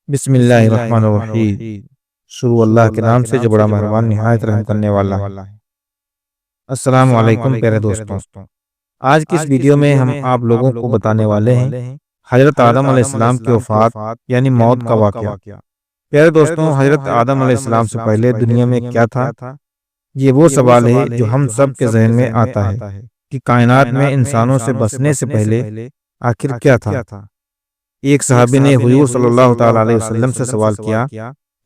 بسم اللہ الرحمن الرحیم۔ شروع اللہ کے نام سے جو بڑا مہربان نہایت رحم کرنے والا ہے۔ السلام علیکم پیارے دوستوں، آج کی اس ویڈیو میں ہم آپ لوگوں کو بتانے والے ہیں حضرت آدم علیہ السلام کی وفات یعنی موت کا واقعہ۔ پیارے دوستوں، حضرت آدم علیہ السلام سے پہلے دنیا میں کیا تھا؟ یہ وہ سوال ہے جو ہم سب کے ذہن میں آتا ہے کہ کائنات میں انسانوں سے بسنے سے پہلے آخر کیا تھا؟ ایک صحابی نے حضور صلی اللہ تعالیٰ علیہ وسلم سے سوال کیا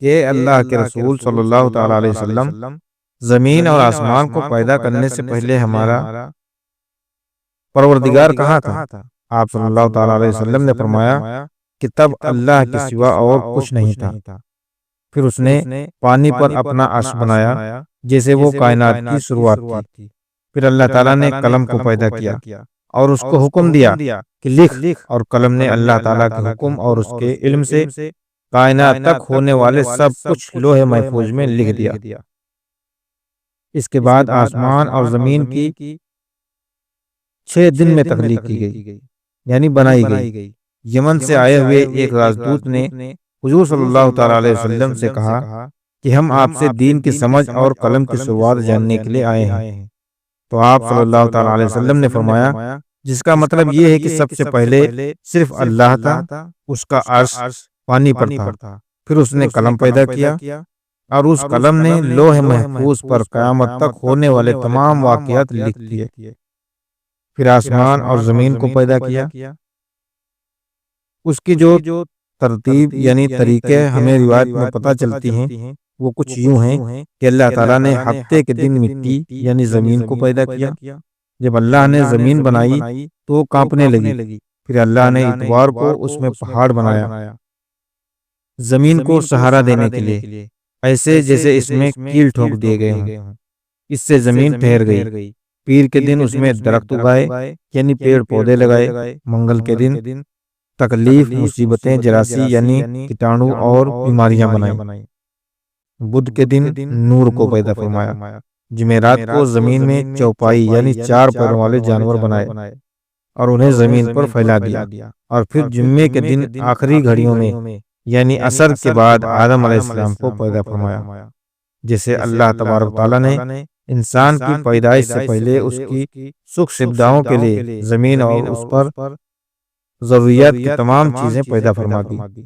کہ اللہ کے رسول صلی اللہ تعالیٰ علیہ وسلم، زمین اور آسمان کو پیدا کرنے سے پہلے ہمارا پروردگار کہاں تھا؟ آپ صلی اللہ تعالیٰ علیہ وسلم نے فرمایا کہ تب اللہ کے سوا اور کچھ نہیں تھا۔ پھر اس نے پانی پر اپنا عرش بنایا جیسے وہ کائنات کی شروعات تھی۔ پھر اللہ تعالیٰ نے قلم کو پیدا کیا اور اس کو حکم دیا کہ لکھ، اور قلم نے اللہ تعالیٰ کے حکم اور اس کے علم سے کائنات تک ہونے والے سب کچھ لوح محفوظ میں لکھ دیا۔ اس کے بعد آسمان اور زمین کی 6 دن میں تخلیق کی گئی، یعنی بنائی گئی۔ یمن سے آئے ہوئے ایک راجدوت نے حضور صلی اللہ تعالیٰ علیہ وسلم سے کہا کہ ہم آپ سے دین کی سمجھ اور قلم کی شروعات جاننے کے لیے آئے ہیں۔ تو آپ صلی اللہ تعالیٰ علیہ وسلم نے فرمایا، جس کا مطلب یہ ہے کہ سب سے پہلے صرف اللہ تھا، اس کا عرش پانی پر تھا۔ پھر اس نے قلم پیدا کیا اور اس قلم نے لوح محفوظ پر قیامت تک ہونے والے تمام واقعات لکھ دیے۔ پھر آسمان اور زمین کو پیدا کیا۔ اس کی جو ترتیب یعنی طریقے ہمیں روایت میں پتہ چلتی ہیں وہ کچھ یوں ہیں کہ اللہ تعالیٰ نے ہفتے کے دن مٹی یعنی زمین کو پیدا کیا۔ جب اللہ نے زمین بنائی تو وہ کانپنے لگی۔ پھر اللہ نے اتوار کو اس میں پہاڑ بنایا زمین کو سہارا دینے کے لیے، ایسے جیسے اس میں کیل ٹھوک دیے گئے ہوں۔ اس سے زمین ٹھہر گئی۔ پیر کے دن اس میں درخت اگائے یعنی پیڑ پودے لگائے۔ منگل کے دن تکلیف، مصیبتیں، جراثی یعنی کیٹانو اور بیماریاں بنائیں۔ بدھ کے دن نور کو پیدا فرمایا۔ جمعرات کو زمین میں چوپائی یعنی 4 پیروں والے جانور بنائے اور انہیں زمین پر پھیلا دیا۔ اور پھر جمعے کے دن آخری گھڑیوں میں یعنی عصر کے بعد آدم علیہ السلام کو پیدا فرمایا۔ جیسے اللہ تبارک تعالیٰ نے انسان کی پیدائش سے پہلے اس کی سکھ سودھاؤں کے لیے زمین اور اس پر ضروریات کی تمام چیزیں پیدا فرما دی،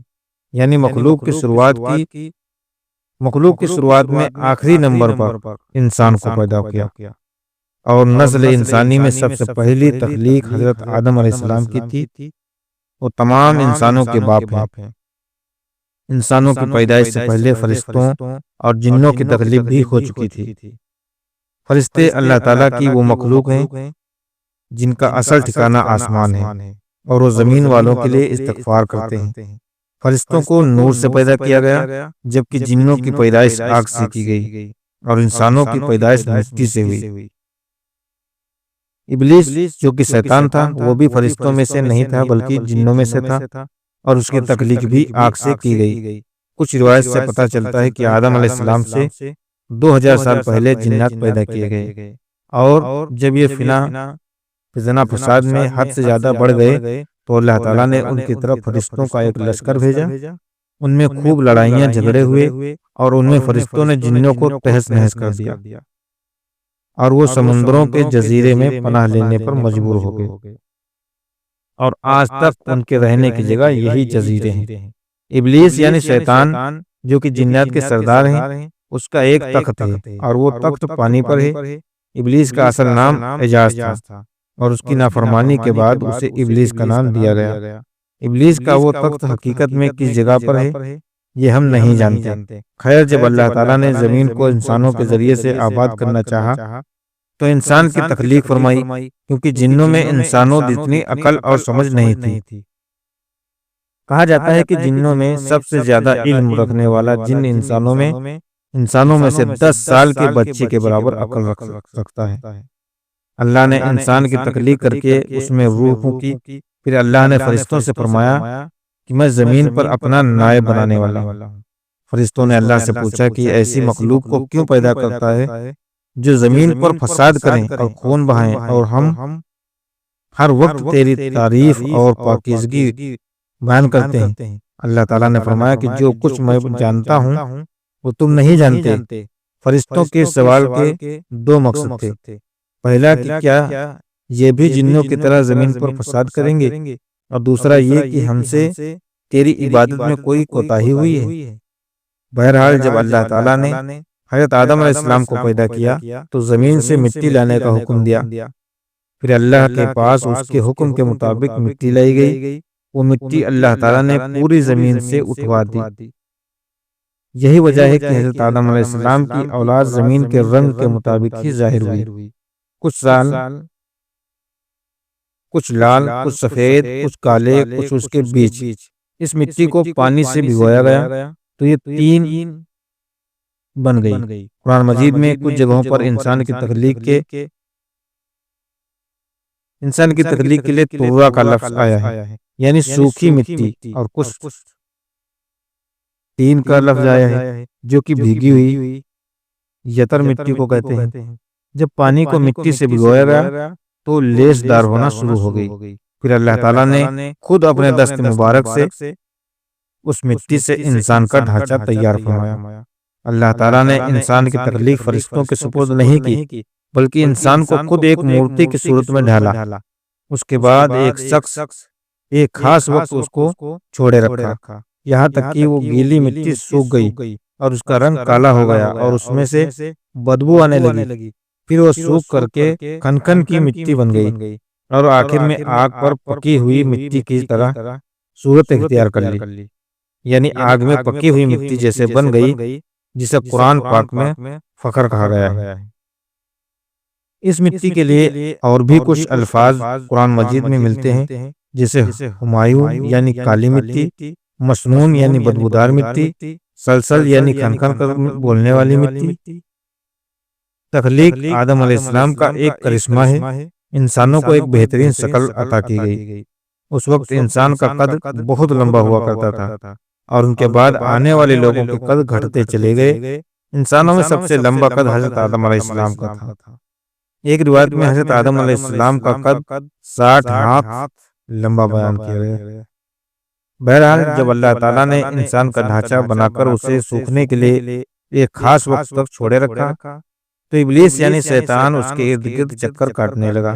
یعنی مخلوق کی شروعات میں آخری نمبر پر انسان کو پیدا کیا۔ اور نسل انسانی میں سب سے پہلی تخلیق حضرت آدم علیہ السلام کی تھی۔ وہ تمام انسانوں کے باپ ہیں۔ انسانوں کی پیدائش سے پہلے فرشتوں اور جنوں کی تخلیق بھی ہو چکی تھی۔ فرشتے اللہ تعالیٰ کی وہ مخلوق ہیں جن کا اصل ٹھکانہ آسمان ہے اور وہ زمین والوں کے لیے استغفار کرتے ہیں۔ فرشتوں کو نور سے پیدا کیا گیا، جبکہ جنوں کی پیدائش آگ سے کی گئی اور انسانوں کی پیدائش مٹی سے ہوئی۔ ابلیس جو کہ شیطان تھا وہ بھی فرشتوں میں سے نہیں تھا بلکہ جنوں میں سے تھا، اور اس کی تخلیق بھی آگ سے کی گئی۔ کچھ روایت سے پتہ چلتا ہے کہ آدم علیہ السلام سے 2000 سال پہلے جنات پیدا کیے گئے، اور جب یہ فضنا فساد میں حد سے زیادہ بڑھ گئے تو اللہ تعالیٰ نے ان کی طرف فرشتوں کا ایک لشکر بھیجا۔ ان میں خوب لڑائیاں جھگڑے ہوئے اور ان میں فرشتوں نے جنوں کو تہس نہس کر دیا، اور وہ سمندروں کے جزیرے میں پناہ لینے پر مجبور ہو گئے، اور آج تک ان کے رہنے کی جگہ یہی جزیرے ہیں۔ ابلیس یعنی شیطان جو کہ جنات کے سردار ہیں، اس کا ایک تخت ہے اور وہ تخت پانی پر ہے۔ ابلیس کا اصل نام اعجاز تھا اور اس کی نافرمانی کے بعد اسے ابلیس کا نام دیا گیا۔ ابلیس کا وہ تخت حقیقت میں کس جگہ پر ہے یہ ہم نہیں جانتے۔ خیر، جب اللہ تعالیٰ نے زمین کو انسانوں کے ذریعے سے آباد کرنا چاہا تو انسان کی تخلیق فرمائی، کیونکہ جنوں میں انسانوں جتنی عقل اور سمجھ نہیں تھی۔ کہا جاتا ہے کہ جنوں میں سب سے زیادہ علم رکھنے والا جن انسانوں میں سے 10 سال کے بچے کے برابر عقل رکھتا ہے۔ اللہ نے انسان کی تخلیق کر کے اس میں روح پھونکی۔ پھر اللہ نے فرشتوں سے فرمایا کہ میں زمین پر اپنا نائب بنانے والا ہوں۔ فرشتوں نے اللہ سے پوچھا کہ ایسی مخلوق کو کیوں پیدا کرتا ہے جو زمین پر فساد کریں اور خون بہائیں، اور ہم ہر وقت تیری تعریف اور پاکیزگی بیان کرتے ہیں۔ اللہ تعالیٰ نے فرمایا کہ جو کچھ میں جانتا ہوں وہ تم نہیں جانتے۔ فرشتوں کے سوال کے دو مقصد تھے، پہلا کہ کیا یہ بھی جنوں کی طرح زمین پر فساد کریں گے، اور دوسرا یہ کہ ہم سے تیری عبادت میں کوئی کوتاہی ہوئی ہے۔ بہرحال جب اللہ تعالیٰ نے حضرت آدم علیہ السلام کو پیدا کیا تو زمین سے مٹی لانے کا حکم دیا، پھر اللہ کے پاس اس کے حکم کے مطابق مٹی لائی گئی۔ وہ مٹی اللہ تعالیٰ نے پوری زمین سے اٹھوا دی۔ یہی وجہ ہے کہ حضرت آدم علیہ السلام کی اولاد زمین کے رنگ کے مطابق ہی ظاہر ہوئی، کچھ لال، کچھ سفید، کچھ کالے، کچھ اس کے بیچ۔ اس مٹی کو پانی سے بھگویا گیا تو یہ تین بن گئی۔ قرآن مجید میں کچھ جگہوں پر انسان کی تخلیق کے لیے تورا کا لفظ آیا ہے، یعنی سوکھی مٹی، اور کچھ تین کا لفظ آیا ہے جو کہ بھیگی ہوئی یتر مٹی کو کہتے ہیں۔ جب پانی کو مٹی سے بھگویا گیا تو لیس دار ہونا شروع ہو گئی، پھر اللہ تعالیٰ نے خود اپنے دست مبارک سے اس مٹی سے انسان کا ڈھانچہ تیار فرمایا۔ اللہ تعالیٰ نے انسان کی تخلیق فرشتوں کے سپرد نہیں کی، بلکہ انسان کو خود ایک مورتی کی صورت میں ڈھالا۔ اس کے بعد ایک شخص ایک خاص وقت اس کو چھوڑے رکھا، یہاں تک کہ وہ گیلی مٹی سوکھ گئی اور اس کا رنگ کالا ہو گیا اور اس میں سے بدبو آنے لگی۔ پھر وہ سوکھ کر کے کھنکھن کی مٹی بن گئی اور آخر میں آگ پر پکی ہوئی مٹی کی طرح صورت اختیار کر لی، یعنی آگ میں پکی ہوئی مٹی جیسے بن گئی، جسے قرآن پاک میں فخر کہا گیا ہے۔ اس مٹی کے لیے اور بھی کچھ الفاظ قرآن مجید میں ملتے ہیں، جیسے ہمایوں یعنی کالی مٹی، مسنون یعنی بدبودار مٹی، سلسل یعنی کھنکھن کر بولنے والی مٹی۔ تخلیق آدم علیہ السلام کا ایک کرشمہ ہے۔ انسانوں کو ایک بہترین شکل عطا کی گئی۔ اس وقت انسان کا قد بہت لمبا ہوا کرتا تھا اور ان کے بعد آنے والے لوگوں کے قد گھٹتے چلے گئے۔ انسانوں میں سب سے لمبا قد حضرت آدم علیہ السلام کا تھا۔ ایک روایت میں حضرت آدم علیہ السلام کا قد 60 ہاتھ لمبا بیان کیا گیا۔ بہرحال جب اللہ تعالیٰ نے انسان کا ڈھانچہ بنا کر اسے سوکھنے کے لیے ایک خاص وقت تک چھوڑے رکھا تو ابلیس یعنی شیطان اس کے ارد گرد چکر کاٹنے لگا۔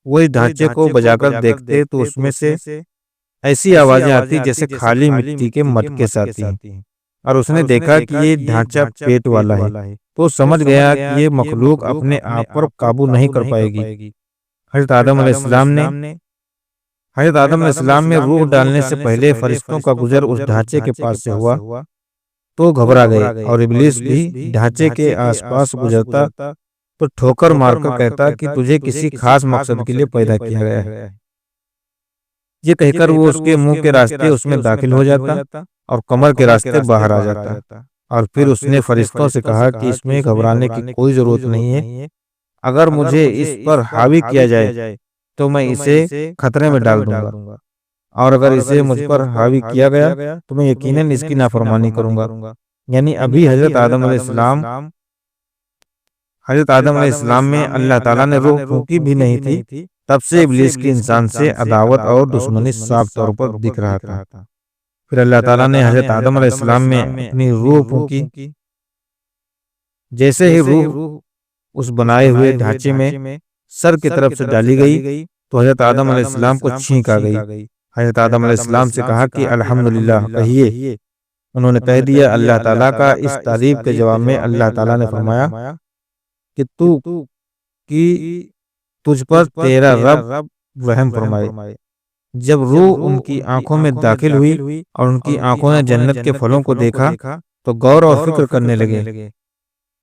وہ اس ڈھانچے کو بجا کر دیکھتے تو اس میں سے ایسی آوازیں آتی جیسے خالی مٹی کے مٹکے سے آتی ہیں، اور اس نے دیکھا کہ یہ ڈھانچہ پیٹ والا ہے تو سمجھ گیا کہ یہ مخلوق اپنے آپ پر قابو نہیں کر پائے گی۔ حضرت آدم علیہ السلام میں روح ڈالنے سے پہلے فرشتوں کا گزر اس ڈھانچے کے پاس سے ہوا تو گھبرا گئے، اور ابلیس بھی ڈھانچے کے آس پاس گزرتا تو ٹھوکر مار کر کہتا کہ تجھے کسی خاص مقصد کے لیے پیدا کیا گیا ہے۔ یہ کہہ کر وہ اس کے منہ کے راستے اس میں داخل ہو جاتا اور کمر کے راستے باہر آ جاتا، اور پھر اس نے فرشتوں سے کہا کہ اس میں گھبرانے کی کوئی ضرورت نہیں ہے، اگر مجھے اس پر حاوی کیا جائے تو میں اسے خطرے میں ڈال دوں گا، اور اگر اسے مجھ پر حاوی کیا گیا تو میں یقیناً اس کی نافرمانی کروں گا۔ یعنی ابھی حضرت آدم علیہ السلام میں اللہ تعالیٰ نے روح پھونکی بھی نہیں تھی، تب سے ابلیس کی انسان سے عداوت اور دشمنی صاف طور پر دکھ رہا تھا۔ پھر اللہ تعالیٰ نے حضرت آدم علیہ السلام میں اپنی روح پھونکی۔ جیسے ہی روح اس بنائے ہوئے ڈھانچے میں سر کی طرف سے ڈالی گئی تو حضرت آدم علیہ السلام کو چھینک آ گئی۔ حضرت آدم علیہ السلام سے کہا کہ الحمدللہ کہیے۔ انہوں نے کہہ دیا اللہ تعالیٰ کا۔ اس تعریف کے جواب میں اللہ تعالیٰ نے فرمایا کہ تجھ پر تیرا رب رحم فرمائے۔ جب روح ان کی آنکھوں میں داخل ہوئی اور ان کی آنکھوں نے جنت کے پھلوں کو دیکھا تو غور اور فکر کرنے لگے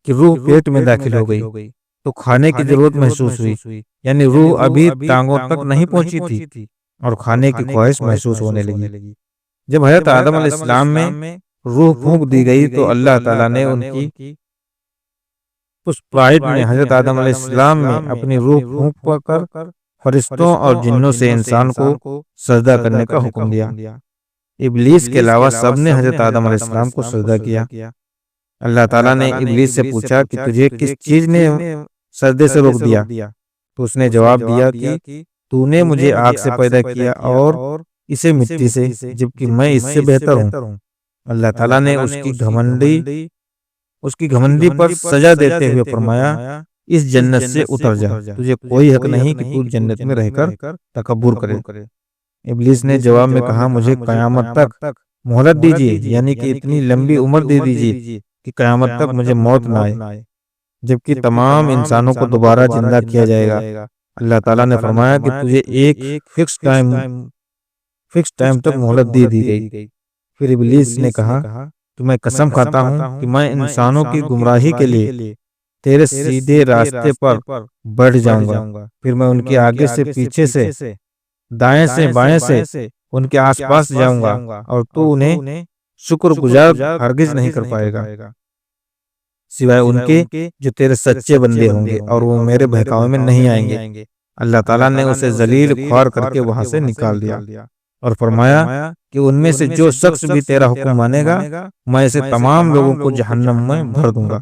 کہ روح پیٹ میں داخل ہو گئی تو کھانے کی ضرورت محسوس ہوئی، یعنی روح ابھی ٹانگوں تک نہیں پہنچی تھی اور کھانے کی خواہش محسوس ہونے لگی۔ جب حضرت آدم علیہ السلام میں روح پھونک دی گئی تو اللہ تعالیٰ نے ان کی اس پرائڈ میں حضرت آدم علیہ السلام میں اپنی روح پھونک کر فرشتوں اور جنوں سے انسان کو سجدہ کرنے کا حکم دیا۔ ابلیس کے علاوہ سب نے حضرت آدم علیہ السلام کو سجدہ کیا۔ اللہ تعالیٰ نے ابلیس سے پوچھا کہ تجھے کس چیز نے سجدے سے روک دیا؟ تو اس نے جواب دیا کہ تو نے مجھے آگ سے پیدا کیا اور اسے مٹی سے جبکہ میں اس سے بہتر ہوں۔ اللہ تعالیٰ نے اس کی گھمنڈی پر سزا دیتے ہوئے فرمایا اس جنت سے اتر جا، تجھے کوئی حق نہیں کہ تو جنت میں رہ کر تکبر کرے۔ ابلیس نے جواب میں کہا مجھے قیامت تک مہلت دیجیے، یعنی کہ اتنی لمبی عمر دے دیجیے کہ قیامت تک مجھے موت نہ آئے، جبکہ تمام انسانوں کو دوبارہ زندہ کیا جائے گا۔ اللہ تعالیٰ نے فرمایا کہ تجھے ایک فکس ٹائم تک مہلت دے دی گئی۔ پھر ابلیس نے کہا کہ میں قسم کھاتا ہوں کہ میں انسانوں کی گمراہی کے لیے تیرے سیدھے راستے پر بڑھ جاؤں گا، پھر میں ان کے آگے سے پیچھے سے دائیں سے بائیں سے ان کے آس پاس جاؤں گا، اور تو انہیں شکر گزار ہرگز نہیں کر پائے گا سوائے ان کے جو تیرے سچے بندے ہوں گے اور وہ میرے بہکاوے میں نہیں آئیں گے۔ اللہ تعالیٰ نے اسے ذلیل خوار کر کے وہاں سے نکال دیا اور فرمایا کہ ان میں سے جو شخص بھی تیرا حکم مانے گا میں اسے تمام لوگوں کو جہنم میں بھر دوں گا،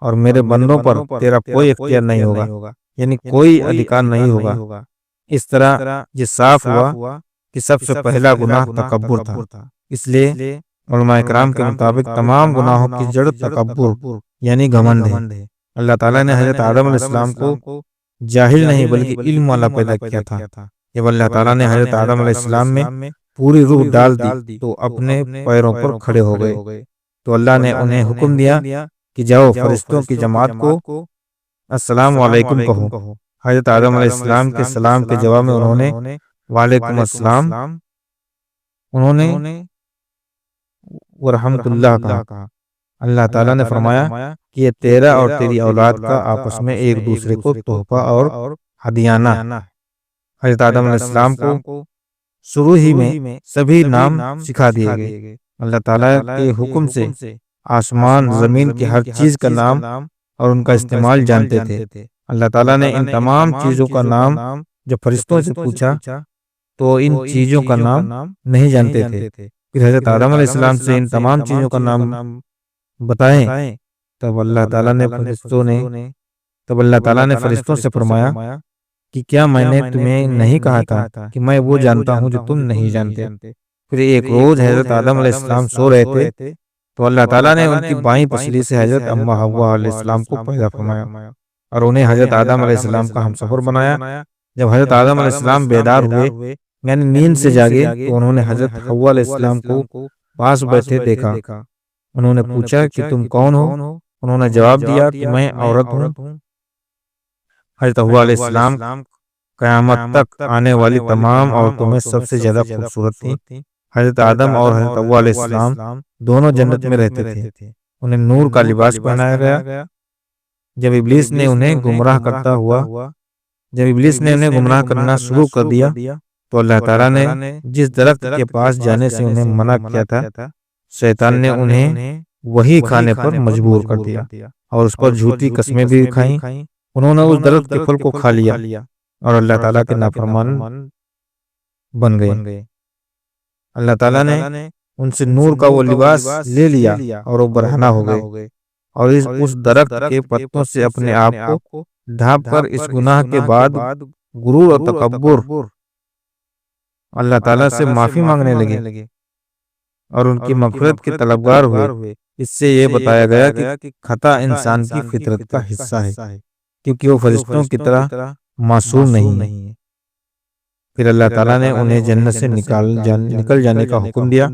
اور میرے بندوں پر تیرا کوئی اختیار نہیں ہوگا، یعنی کوئی ادھیکار نہیں ہوگا۔ اس طرح یہ صاف ہوا کہ سب سے پہلا گناہ تکبر تھا، اس لیے علماء کرام کے مطابق تمام گناہوں کی جڑ تکبر یعنی گھمنڈ ہے۔ اللہ تعالیٰ نے حضرت آدم علیہ السلام کو جاہل نہیں بلکہ علم والا پیدا کیا تھا۔ جب اللہ تعالیٰ نے حضرت آدم علیہ السلام میں پوری روح ڈال دی تو اپنے پیروں پر کھڑے ہو گئے، تو اللہ نے انہیں حکم دیا کہ جاؤ فرشتوں کی جماعت کو السلام علیکم کہو۔ حضرت آدم علیہ السلام کے سلام کے جواب میں انہوں نے وعلیکم السلام ورحمۃ اللہ کہا۔ اللہ تعالیٰ نے فرمایا کہ یہ تیرا اور تیری اولاد کا آپس میں ایک دوسرے کو تحفہ اور ہدیانہ۔ حضرت آدم علیہ السلام کو شروع ہی میں سبھی نام سکھا دیے گئے۔ اللہ تعالیٰ کے حکم سے آسمان زمین کی ہر چیز کا نام اور ان کا استعمال جانتے تھے۔ اللہ تعالیٰ نے ان تمام چیزوں کا نام جب فرشتوں سے پوچھا تو ان چیزوں کا نام نہیں جانتے تھے۔ پھر حضرت آدم علیہ السلام سے ان تمام چیزوں کا نام بتائیں، تب اللہ تعالیٰ نے فرشتوں سے فرمایا کہ کیا میں نے تمہیں نہیں کہا تھا کہ میں وہ جانتا ہوں جو تم نہیں جانتے۔ پھر ایک روز حضرت آدم علیہ السلام سو رہے تھے تو اللہ تعالیٰ نے ان کی بائیں پسلی سے حضرت اما حوا علیہ السلام کو پیدا فرمایا اور انہیں حضرت آدم علیہ السلام کا ہمسفر بنایا۔ جب حضرت آدم علیہ السلام بیدار ہوئے یعنی نیند سے جاگے تو انہوں نے حضرت حوا علیہ السلام کو پاس بیٹھے دیکھا۔ انہوں نے پوچھا کہ تم کون ہو؟ انہوں نے جواب دیا کہ میں عورت ہوں۔ حضرت حوا علیہ السلام قیامت تک آنے والی تمام عورتوں میں سب سے زیادہ خوبصورت تھیں۔ حضرت آدم اور حضرت حوا علیہ السلام دونوں جنت میں رہتے تھے، انہیں نور کا لباس پہنایا گیا۔ جب ابلیس نے انہیں گمراہ کرنا شروع کر دیا تو اللہ تعالیٰ نے جس درخت کے پاس جانے سے انہیں منع کیا تھا، شیطان نے انہیں وہی کھانے پر مجبور کر دیا اور اس پر جھوٹی قسمیں بھی کھائیں۔ انہوں نے اس درخت کے پھل کو کھا لیا اور اللہ تعالیٰ کے نافرمان بن گئے۔ اللہ تعالیٰ نے ان سے نور کا وہ لباس لے لیا اور وہ برہنہ ہو گئے اور اس درخت کے پتوں سے اپنے آپ کو ڈھانپ کر اس گناہ کے بعد غرور اور تکبر اللہ تعالیٰ سے معافی مانگنے لگے اور ان کی مغفرت کے طلبگار ہوئے۔ اس سے یہ بتایا گیا کہ خطا انسان کی فطرت کا حصہ ہے کیونکہ وہ فرشتوں کی طرح معصوم نہیں ہے۔ پھر اللہ تعالیٰ نے انہیں جنت سے نکل جانے کا حکم دیا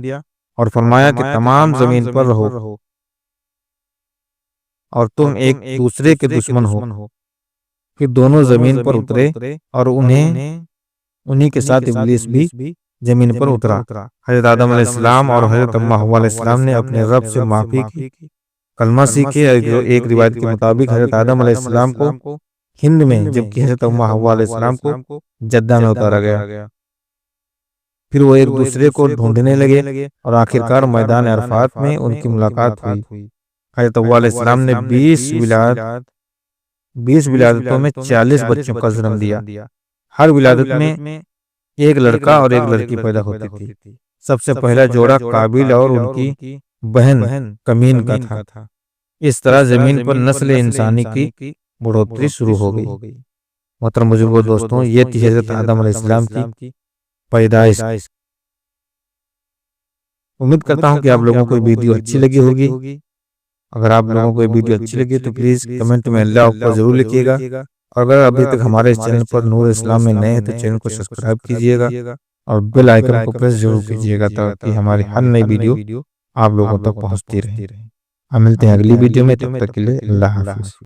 اور فرمایا کہ تمام زمین پر رہو اور تم ایک دوسرے کے دشمن ہو۔ پھر دونوں زمین پر اترے اور انہی کے ساتھ ابلیس بھی زمین پر اترا۔ حضرت آدم علیہ السلام اور حضرت اما حوا علیہ السلام نے اپنے رب سے معافی کی، کلمہ سیکھے۔ ایک روایت کے مطابق حضرت آدم علیہ السلام کو ہند میں جبکہ حضرت اما حوا علیہ السلام کو جدہ میں اتارا گیا۔ پھر وہ ایک دوسرے کو ڈھونڈنے لگے اور آخرکار میدان عرفات میں ان کی ملاقات ہوئی۔ حضرت حوا علیہ السلام نے 20 ولادتوں میں 40 بچوں کا جنم دیا۔ ہر ولادت میں ایک لڑکا اور ایک لڑکی پیدا ہوتی تھی۔ سب سے پہلا جوڑا قابیل اور ان کی بہن کمین کا تھا۔ اس طرح زمین پر نسل انسانی کی بڑھوتری شروع ہو گئی۔ محترم بزرگوں دوستوں، یہ تھی حضرت آدم علیہ السلام کی پیدائش۔ امید کرتا ہوں کہ آپ لوگوں کو ویڈیو اچھی لگی ہوگی۔ اگر آپ لوگوں کو ویڈیو اچھی لگی تو پلیز کمنٹ میں اللہ اکبر ضرور لکھیے گا، اور اگر ابھی تک ہمارے اس چینل پر نور اسلام میں نئے ہیں تو چینل کو سبسکرائب کیجیے گا اور بیل آئیکن کو پریس ضرور کیجیے گا تاکہ ہماری ہر نئی ویڈیو آپ لوگوں تک پہنچتی رہے۔ ہم ملتے ہیں اگلی ویڈیو میں، تب تک کے لیے اللہ حافظ۔